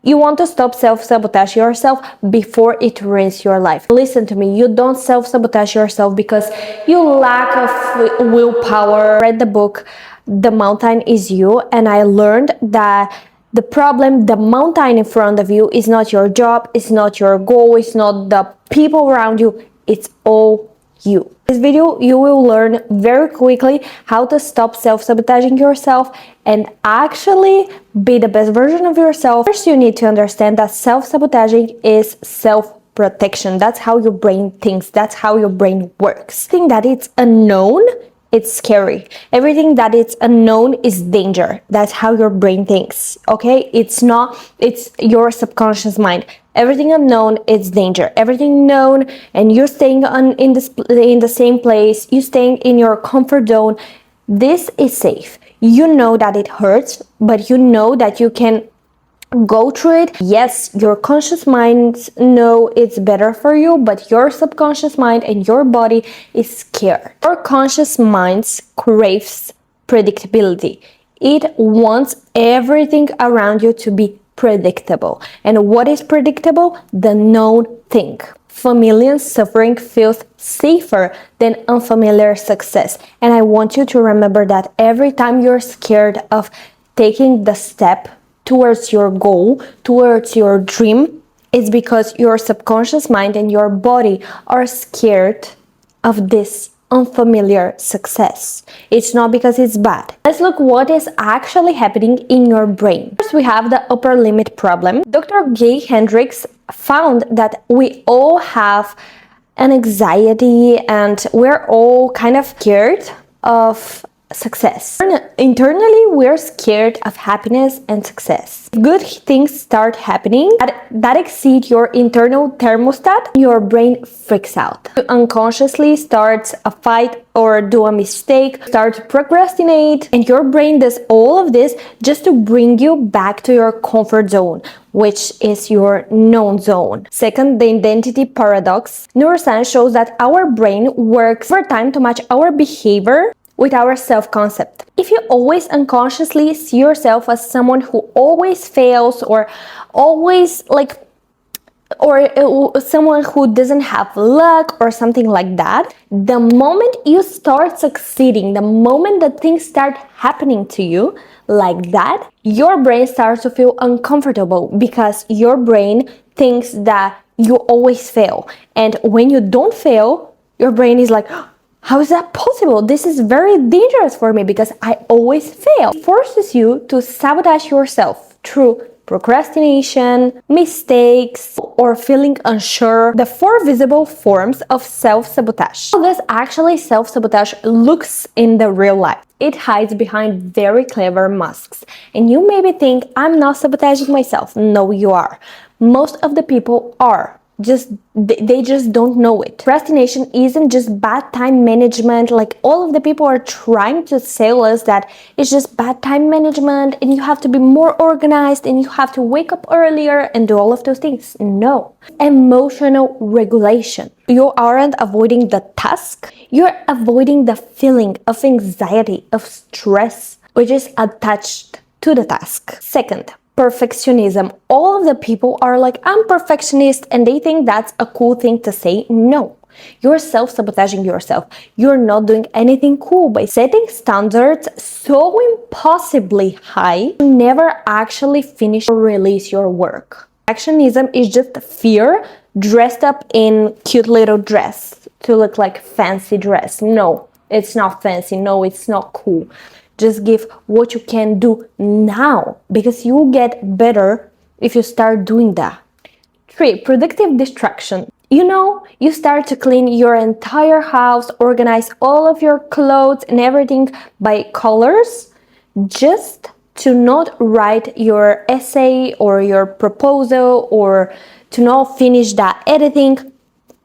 You want to stop self-sabotage yourself before it ruins your life. Listen to me, you don't self-sabotage yourself because you lack of willpower. I read the book, The Mountain is You, and I learned that the mountain in front of you is not your job, it's not your goal, it's not the people around you, it's all you. In this video, you will learn very quickly how to stop self-sabotaging yourself and actually be the best version of yourself. First, you need to understand that self-sabotaging is self-protection. That's how your brain thinks. That's how your brain works. Everything that it's unknown, it's scary. Everything that it's unknown is danger. That's how your brain thinks, okay? It's your subconscious mind. Everything unknown is danger. Everything known, and you're staying in the same place, you're staying in your comfort zone, this is safe. You know that it hurts, but you know that you can go through it. Yes, your conscious mind know it's better for you, but your subconscious mind and your body is scared. Your conscious mind craves predictability. It wants everything around you to be predictable. And what is predictable? The known thing. Familiar suffering feels safer than unfamiliar success. And I want you to remember that every time you're scared of taking the step towards your goal, towards your dream, it's because your subconscious mind and your body are scared of this unfamiliar success. It's not because it's bad. Let's look what is actually happening in your brain. First, we have the upper limit problem. Dr. Gay Hendricks found that we all have an anxiety and we're all kind of scared of success. Internally, we're scared of happiness and success. If good things start happening that exceed your internal thermostat, your brain freaks out. You unconsciously starts a fight or do a mistake, start to procrastinate, and your brain does all of this just to bring you back to your comfort zone, which is your known zone. Second, the identity paradox. Neuroscience shows that our brain works over time to match our behavior with our self-concept. If you always unconsciously see yourself as someone who always fails or always someone who doesn't have luck or something like that, the moment you start succeeding, the moment that things start happening to you like that, your brain starts to feel uncomfortable because your brain thinks that you always fail. And when you don't fail, your brain is like, how is that possible? This is very dangerous for me because I always fail. It forces you to sabotage yourself through procrastination, mistakes, or feeling unsure. The 4 visible forms of self-sabotage. How does actually self-sabotage looks in the real life? It hides behind very clever masks. And you maybe think, I'm not sabotaging myself. No, you are. Most of the people are. They just don't know it. Procrastination isn't just bad time management. Like all of the people are trying to sell us that it's just bad time management and you have to be more organized and you have to wake up earlier and do all of those things. No. Emotional regulation. You aren't avoiding the task. You're avoiding the feeling of anxiety, of stress, which is attached to the task. Second, perfectionism. All of the people are like, I'm perfectionist, and they think that's a cool thing to say. No, you're self-sabotaging yourself. You're not doing anything cool by setting standards so impossibly high you never actually finish or release your work. Perfectionism is just fear dressed up in cute little dress to look like fancy dress. No, it's not fancy. No, it's not cool. Just give what you can do now because you will get better if you start doing that. 3, productive distraction. You start to clean your entire house, organize all of your clothes and everything by colors just to not write your essay or your proposal or to not finish that editing.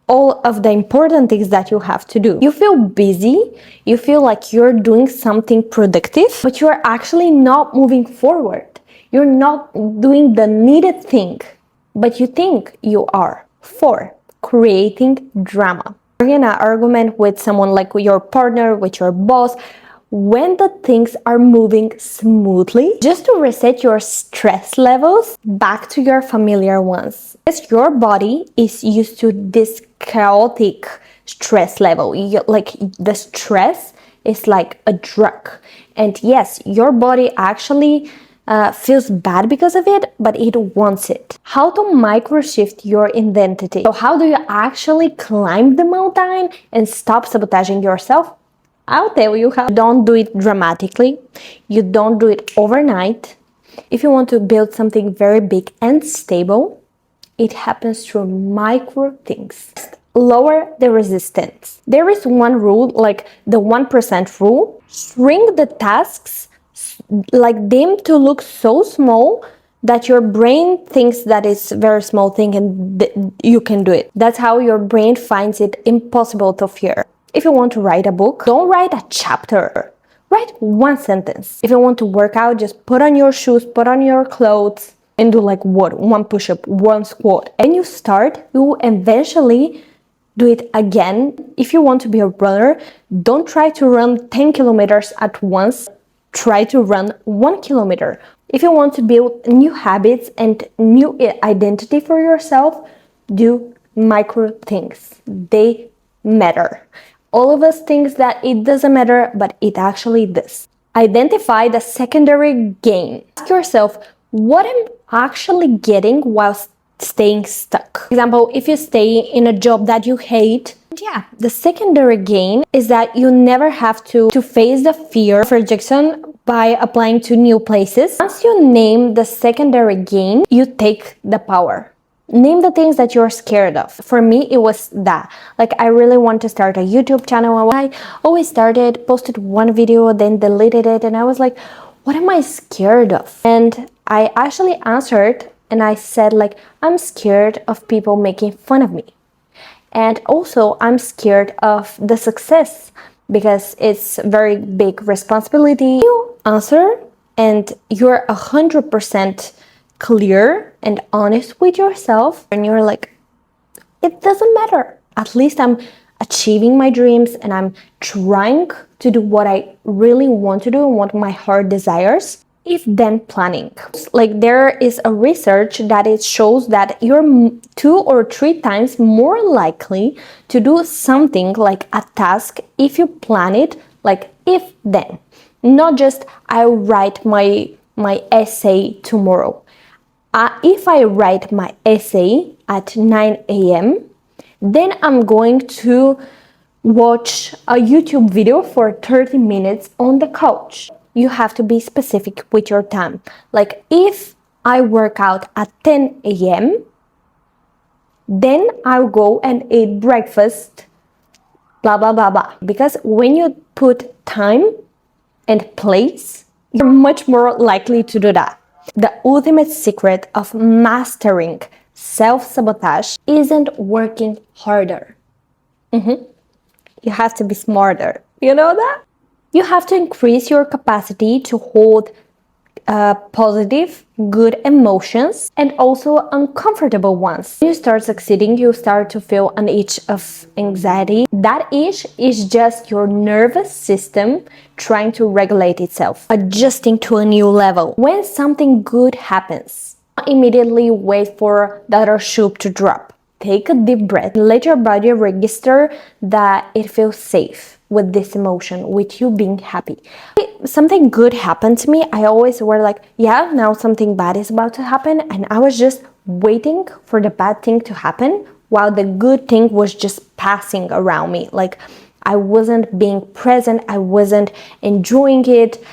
All of the important things that you have to do. You feel busy, you feel like you're doing something productive, but you're actually not moving forward. You're not doing the needed thing, but you think you are. 4, creating drama. You're in an argument with someone, like your partner, with your boss, when the things are moving smoothly, just to reset your stress levels back to your familiar ones. As your body is used to this chaotic stress level, like the stress is like a drug. And yes, your body actually feels bad because of it, but it wants it. How to micro shift your identity. So how do you actually climb the mountain and stop sabotaging yourself? I'll tell you how. Don't do it dramatically. You don't do it overnight. If you want to build something very big and stable, it happens through micro things. Lower the resistance. There is one rule, like the 1% rule. Shrink the tasks, like them to look so small that your brain thinks that it's a very small thing and you can do it. That's how your brain finds it impossible to fear. If you want to write a book, don't write a chapter. Write one sentence. If you want to work out, just put on your shoes, put on your clothes, and do like what? One push-up, one squat. When you start, you will eventually do it again. If you want to be a runner, don't try to run 10 kilometers at once. Try to run 1 kilometer. If you want to build new habits and new identity for yourself, do micro things. They matter. All of us think that it doesn't matter, but it actually does. Identify the secondary gain. Ask yourself, what am I actually getting while staying stuck? For example, if you stay in a job that you hate, the secondary gain is that you never have to face the fear of rejection by applying to new places. Once you name the secondary gain, you take the power. Name the things that you're scared of. For me, it was that. Like, I really want to start a YouTube channel. I always started, posted one video, then deleted it, and I was like, what am I scared of? And I actually answered, and I said, like, I'm scared of people making fun of me. And also, I'm scared of the success because it's a very big responsibility. You answer, and you're 100% clear and honest with yourself, and you're like, it doesn't matter. At least I'm achieving my dreams and I'm trying to do what I really want to do and what my heart desires. If then planning. Like, there is a research that it shows that you're 2 or 3 times more likely to do something like a task if you plan it, like if then. Not just I'll write my essay tomorrow. If I write my essay at 9 a.m., then I'm going to watch a YouTube video for 30 minutes on the couch. You have to be specific with your time. Like, if I work out at 10 a.m., then I'll go and eat breakfast, blah, blah, blah, blah. Because when you put time and place, you're much more likely to do that. The ultimate secret of mastering self-sabotage isn't working harder. You have to be smarter. You know that? You have to increase your capacity to hold positive, good emotions and also uncomfortable ones. When you start succeeding, you start to feel an itch of anxiety. That itch is just your nervous system trying to regulate itself, adjusting to a new level. When something good happens, don't immediately wait for the other shoe to drop. Take a deep breath. Let your body register that it feels safe with this emotion, with you being happy. Something good happened to me, I always were like, yeah, now something bad is about to happen, and I was just waiting for the bad thing to happen while the good thing was just passing around me. Like, I wasn't being present, I wasn't enjoying it,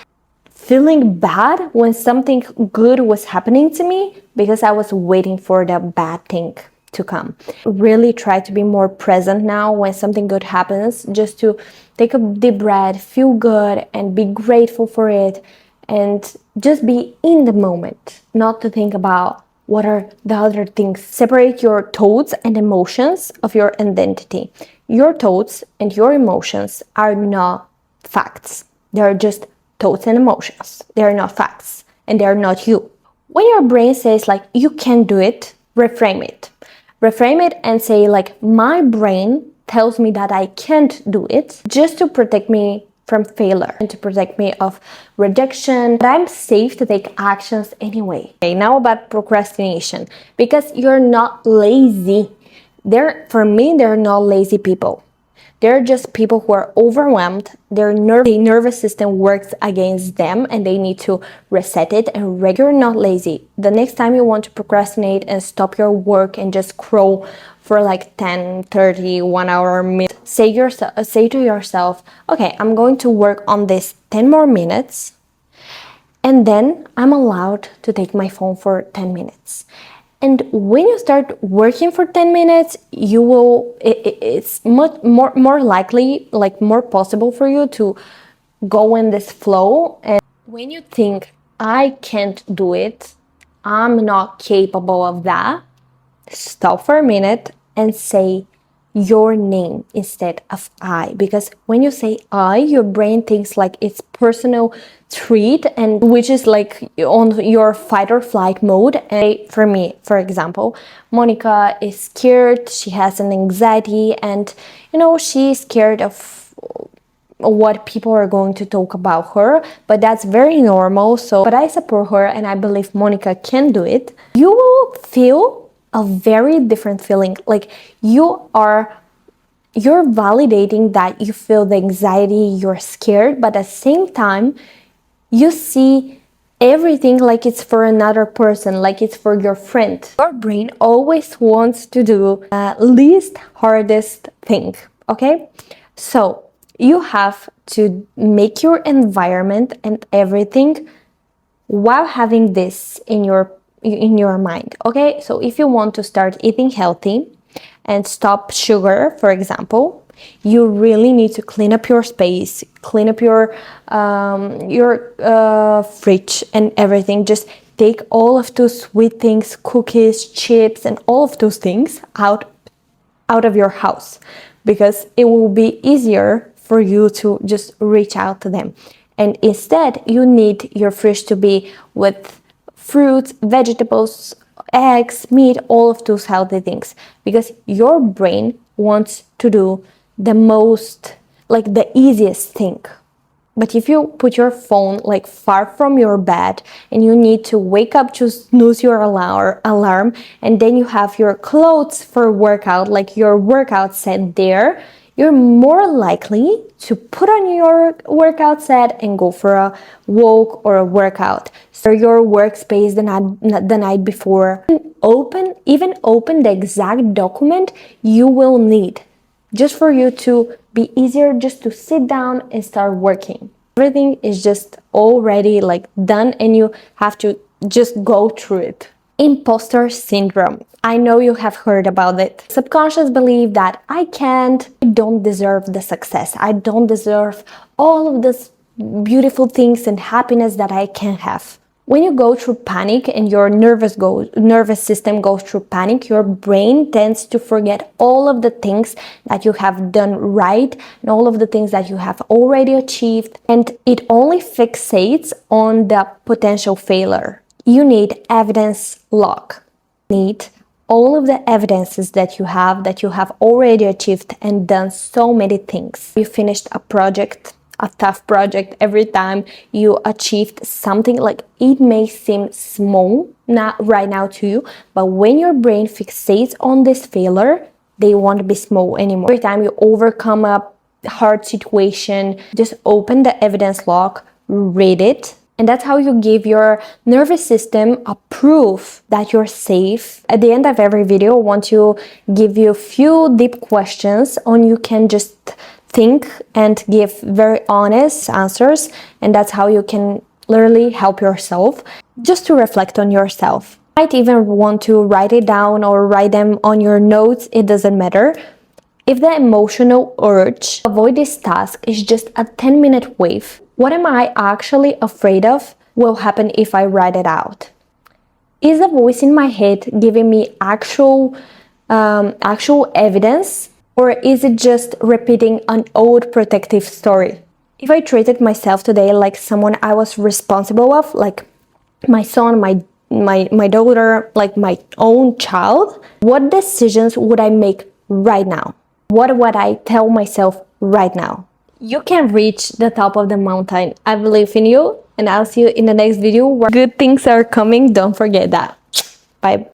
feeling bad when something good was happening to me because I was waiting for the bad thing to come. Really try to be more present now when something good happens, just to take a deep breath, feel good and be grateful for it, and just be in the moment, not to think about what are the other things. Separate your thoughts and emotions of your identity. Your thoughts and your emotions are not facts. They're just thoughts and emotions. They're not facts, and they're not you. When your brain says like, you can't do it, reframe it. Reframe it and say like, my brain tells me that I can't do it just to protect me from failure and to protect me of rejection, but I'm safe to take actions anyway. Okay, now about procrastination, because you're not lazy. For me, they're not lazy people. They're just people who are overwhelmed. Their nervous system works against them and they need to reset it. And you're not lazy. The next time you want to procrastinate and stop your work and just crawl for like 10, 30, 1 hour, minute, say to yourself, okay, I'm going to work on this 10 more minutes and then I'm allowed to take my phone for 10 minutes. And when you start working for 10 minutes, it's much more likely, like more possible for you to go in this flow. And when you think, I can't do it, I'm not capable of that, stop for a minute and say your name instead of I, because when you say I, your brain thinks like it's personal treat, and which is like on your fight or flight mode. And for me, for example, Monica is scared, she has an anxiety, and she's scared of what people are going to talk about her, but that's very normal. But I support her and I believe Monica can do it. You will feel a very different feeling. Like you're validating that you feel the anxiety, you're scared, but at the same time, you see everything like it's for another person, like it's for your friend. Your brain always wants to do the least hardest thing, okay? So you have to make your environment and everything while having this in your mind, okay? So if you want to start eating healthy and stop sugar, for example, you really need to clean up your space, clean up your fridge and everything. Just take all of those sweet things, cookies, chips, and all of those things out of your house, because it will be easier for you to just reach out to them. And instead, you need your fridge to be with fruits, vegetables, eggs, meat, all of those healthy things, because your brain wants to do the most, like the easiest thing. But if you put your phone like far from your bed and you need to wake up to snooze your alarm, and then you have your clothes for workout, like your workout set there, you're more likely to put on your workout set and go for a walk or a workout. So your workspace the night before. Even open the exact document you will need, just for you to be easier just to sit down and start working. Everything is just already like done and you have to just go through it. Imposter syndrome. I know you have heard about it. Subconscious belief that I don't deserve the success. I don't deserve all of this beautiful things and happiness that I can have. When you go through panic and your nervous system goes through panic, your brain tends to forget all of the things that you have done right and all of the things that you have already achieved, and it only fixates on the potential failure. You need evidence lock. You need all of the evidences that you have already achieved and done so many things. You finished a project, a tough project. Every time you achieved something, like it may seem small not right now to you, but when your brain fixates on this failure, they won't be small anymore. Every time you overcome a hard situation, just open the evidence log, read it, and that's how you give your nervous system a proof that you're safe. At the end of every video, I want to give you a few deep questions on you can just think and give very honest answers, and that's how you can literally help yourself just to reflect on yourself. You might even want to write it down or write them on your notes, it doesn't matter. If the emotional urge to avoid this task is just a 10-minute wave, what am I actually afraid of will happen if I write it out? Is the voice in my head giving me actual evidence, or is it just repeating an old protective story? If I treated myself today like someone I was responsible of, like my son, my daughter, like my own child, what decisions would I make right now? What would I tell myself right now? You can reach the top of the mountain. I believe in you, and I'll see you in the next video where good things are coming. Don't forget that. Bye.